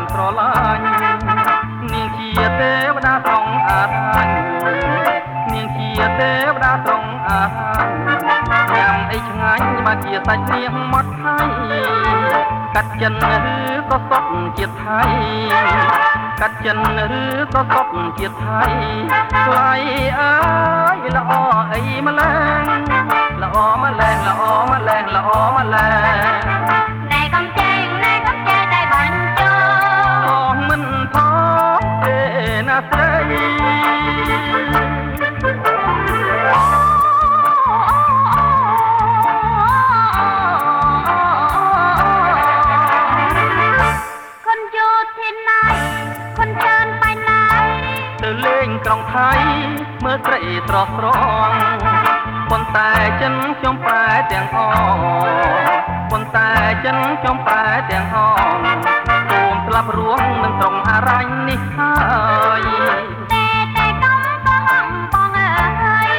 นស្រឡាញ់នាងជាទេវតាទ្រង់អារាញ់នាងជាទេវតាទ្រង់អារាញ់ញ៉ាំអីឆ្ងាញ់បានជាសាច់នាងមកថៃកាត់ចិនឬក៏សុកជាតិថៃកាត់ចិនឬក៏សុកជាតិថៃថ្លៃអើយល្អអីម្ល៉េះល្អម្ល៉េះល្អម្ល៉េះល្អម្ល៉េះណែកំចែងតែបាញ់ចូលអស់មិនផងទេណាស្រីคนอยู่ที่ไหนคนเดินไปไหนទៅលេងក្រុងថៃមើលស្រីស្រស់ស្រង់ប៉ុន្តែចិនខ្ញុំប្រែទាំងអប៉ុន្តែចិនខ្ញុំប្រែទាំងអសូមស្លាប់រួងនឹងក្រុងអរញ្ញនេះហើយតែកំបងបងអើយ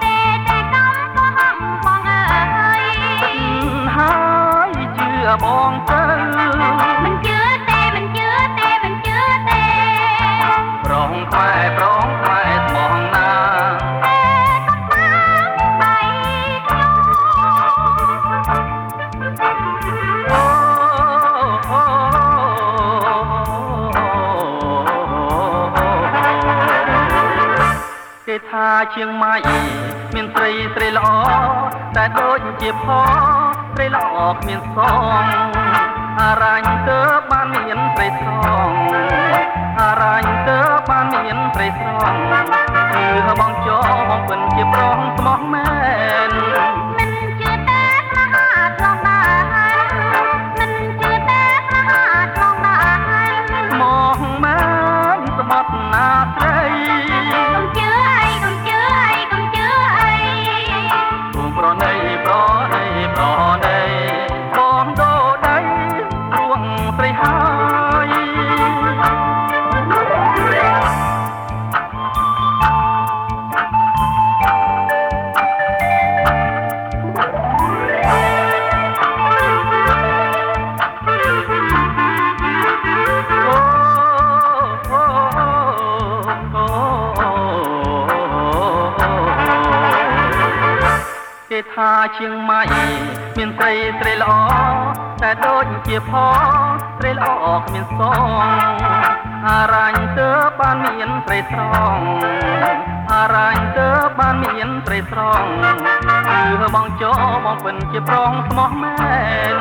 តែកំបងបងអើយហើយជឿបងទៅមិនជឿទេប្រងខ្វែប្រងខ្វែស្មងណាគេថាជាងម៉ៃមានស្រីល្អតែដូចជាផងស្រីល្អគ្មានសងអរញ្ញទៅបានមានស្រីស្រងអរញ្ញទៅបានមានស្រីស្រងគឺបងចោបងពិនជាប្រុសស្មោះមែនមិនជឿតែមហាថ្លងដែរមិនជឿតែមហាថ្លងដែរមកមែនស្បត់ណាស្រីកុំជឿអីគុំប្រណីបងដូរដៃរួងស្រីហើយគេថាជាងម៉ៃមានស្រីល្អតែដូចជាផងស្រីល្អគ្មានសងអរញ្ញទៅបានមានស្រីស្រងអរញ្ញទៅបានមានស្រីស្រងគឺបងចោបងពិនជាប្រុសស្មោះមែន